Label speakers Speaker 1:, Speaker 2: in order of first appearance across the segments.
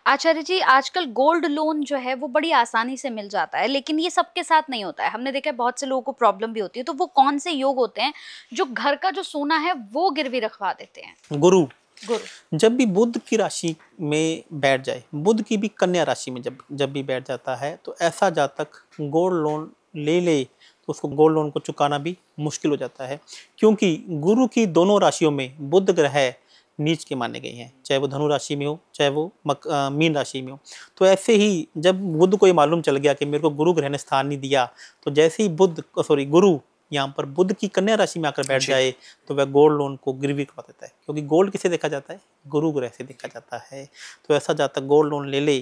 Speaker 1: आचार्य जी, आजकल gold loan जो है वो बड़ी आसानी से मिल जाता है, लेकिन ये सबके साथ नहीं होता है। हमने देखा है बहुत से लोगों को प्रॉब्लम भी होती है। तो वो कौन से योग होते हैं जो घर का जो सोना है वो गिरवी रखवा देते हैं?
Speaker 2: गुरु
Speaker 1: गुरु।
Speaker 2: जब भी बुध की राशि में बैठ जाए, बुध की भी कन्या राशि में जब जब भी बैठ जाता है, तो ऐसा जातक गोल्ड लोन ले ले तो उसको गोल्ड लोन को चुकाना भी मुश्किल हो जाता है। क्योंकि गुरु की दोनों राशियों में बुध ग्रह नीच के माने गए हैं, चाहे वो धनु राशि में हो, चाहे वो मीन राशि में हो। तो ऐसे ही जब बुध को ये मालूम चल गया कि मेरे को गुरु ग्रह ने स्थान नहीं दिया, तो जैसे ही गुरु यहाँ पर बुध की कन्या राशि में आकर बैठ जाए, तो वह गोल्ड लोन को गिरवी करवा देता है। क्योंकि गोल्ड किसे देखा जाता है? गुरु ग्रह से देखा जाता है। तो ऐसा जातक गोल्ड लोन ले ले,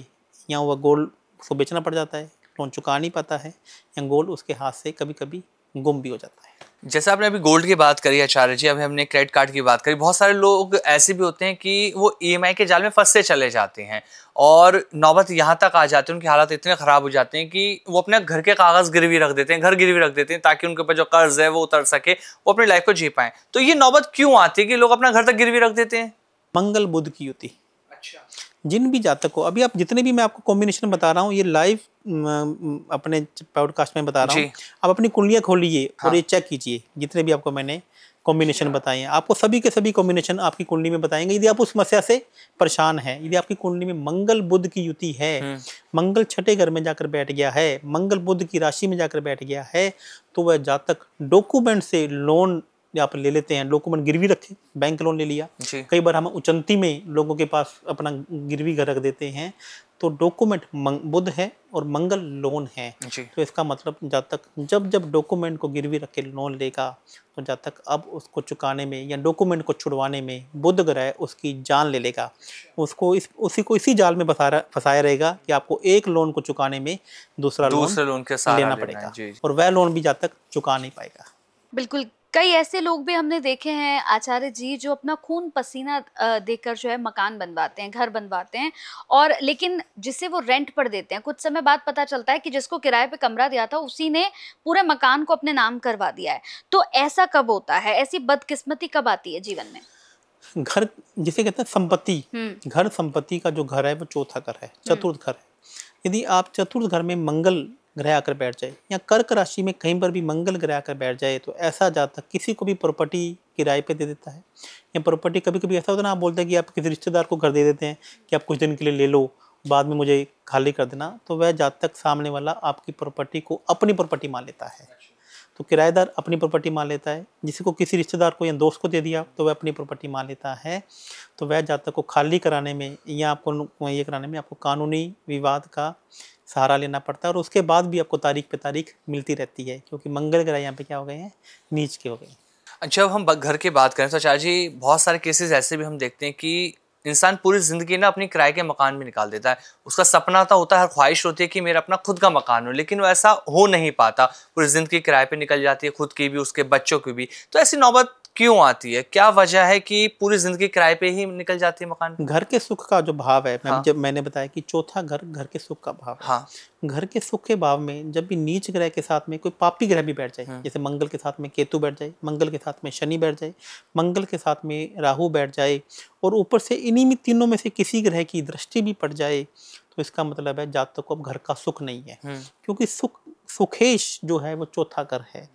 Speaker 2: या वह गोल्ड उसको बेचना पड़ जाता है, लोन चुका नहीं पाता है, या गोल्ड उसके हाथ से कभी कभी गुम भी हो जाता है।
Speaker 3: जैसे आपने अभी गोल्ड की बात करी आचार्य जी, अभी हमने क्रेडिट कार्ड की बात करी। बहुत सारे लोग ऐसे भी होते हैं कि वो ईएमआई के जाल में फंसते चले जाते हैं और नौबत यहाँ तक आ जाती है, उनके हालात इतने खराब हो जाते हैं कि वो अपने घर के कागज गिरवी रख देते हैं, घर गिरवी रख देते हैं, ताकि उनके ऊपर जो कर्ज है वो उतर सके, वो अपनी लाइफ को जी पाए। तो ये नौबत क्यों आती है कि लोग अपना घर तक गिरवी रख देते हैं?
Speaker 2: मंगल बुध की युति। अच्छा। जिन भी जातक को, अभी आप जितने भी मैं आपको कॉम्बिनेशन बता रहा हूँ, ये लाइव अपने पॉडकास्ट में बता रहा हूँ। आप अपनी कुंडलियाँ खोलिए और ये चेक कीजिए, जितने भी आपको मैंने कॉम्बिनेशन बताए हैं, आपको सभी के सभी कॉम्बिनेशन आपकी कुंडली में बताएंगे। यदि आप उस समस्या से परेशान हैं, यदि आपकी कुंडली में मंगल बुध की युति है, मंगल छठे घर में जाकर बैठ गया है, मंगल बुध की राशि में जाकर बैठ गया है, तो वह जातक डॉक्यूमेंट से लोन यहाँ पर ले लेते हैं। डॉक्यूमेंट गिरवी रखे, बैंक लोन ले लिया। कई बार हम उचंती में लोगों के पास अपना गिरवी रख देते हैं, तो डॉक्यूमेंट बुध है और मंगल लोन है। तो इसका मतलब जातक जब जब डॉक्यूमेंट को गिरवी रख के लोन लेगा, तो जातक अब उसको चुकाने में या डॉक्यूमेंट को छुड़वाने में बुध ग्रह उसकी जान ले लेगा। उसको इसी जाल में फंसाया रहेगा कि आपको एक लोन को चुकाने में दूसरा लोन के साथ लेना पड़ेगा, और वह लोन भी जातक चुका नहीं पाएगा।
Speaker 1: बिल्कुल। कई ऐसे लोग भी हमने देखे हैं आचार्य जी, जो अपना खून पसीना देकर जो है मकान बनवाते हैं, घर बनवाते हैं, और लेकिन जिसे वो रेंट पर देते हैं, कुछ समय बाद पता चलता है कि जिसको किराए पे कमरा दिया था उसी ने पूरे मकान को अपने नाम करवा दिया है। तो ऐसा कब होता है? ऐसी बदकिस्मती कब आती है जीवन में?
Speaker 2: घर जिसे कहते हैं संपत्ति, घर संपत्ति का जो घर है वो चौथा घर है, चतुर्थ घर है। यदि आप चतुर्थ घर में मंगल ग्रह आकर बैठ जाए, या कर्क राशि में कहीं पर भी मंगल ग्रह आकर बैठ जाए, तो ऐसा जातक किसी को भी प्रॉपर्टी किराए पे दे देता है। या प्रॉपर्टी कभी कभी ऐसा होता है ना, आप बोलते हैं कि आप किसी रिश्तेदार को घर दे देते हैं कि आप कुछ दिन के लिए ले लो, बाद में मुझे खाली कर देना। तो वह जातक सामने वाला आपकी प्रॉपर्टी को अपनी प्रॉपर्टी मान लेता है। तो किराएदार अपनी प्रॉपर्टी मान लेता है, जिसी को किसी रिश्तेदार को या दोस्त को दे दिया तो वह अपनी प्रॉपर्टी मान लेता है। तो वह जातक को खाली कराने में या आपको ये कराने में आपको कानूनी विवाद का सहारा लेना पड़ता है, और उसके बाद भी आपको तारीख पे तारीख मिलती रहती है, क्योंकि मंगल ग्रह यहाँ पे क्या हो गए हैं? नीच के हो गए।
Speaker 3: जब हम घर की बात करें तो आचार्य जी, बहुत सारे केसेस ऐसे भी हम देखते हैं कि इंसान पूरी जिंदगी ना अपनी किराए के मकान में निकाल देता है। उसका सपना तो होता है, ख्वाहिश होती है कि मेरा अपना खुद का मकान हो, लेकिन वो ऐसा हो नहीं पाता। पूरी जिंदगी किराए पे निकल जाती है, खुद की भी, उसके बच्चों की भी। तो ऐसी नौबत क्यों आती है? क्या वजह है कि पूरी जिंदगी किराए पे ही निकल जाती है मकान?
Speaker 2: घर के सुख का जो भाव है, जब मैंने बताया कि चौथा घर घर के सुख का भाव है। घर के सुख के भाव में जब भी नीच ग्रह के साथ में कोई पापी ग्रह भी बैठ जाए, जैसे मंगल के साथ में केतु बैठ जाए, मंगल के साथ में शनि बैठ जाए, मंगल के साथ में राहु बैठ जाए, और ऊपर से इन्हीं में तीनों में से किसी ग्रह की दृष्टि भी पड़ जाए, तो इसका मतलब है जातक को अब घर का सुख नहीं है। क्योंकि सुखेश जो है वो चौथा घर है।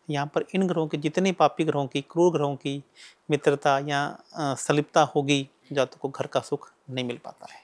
Speaker 2: यहाँ पर इन ग्रहों के जितने पापी ग्रहों की, क्रूर ग्रहों की मित्रता या सलिप्ता होगी, जातक को घर का सुख नहीं मिल पाता है।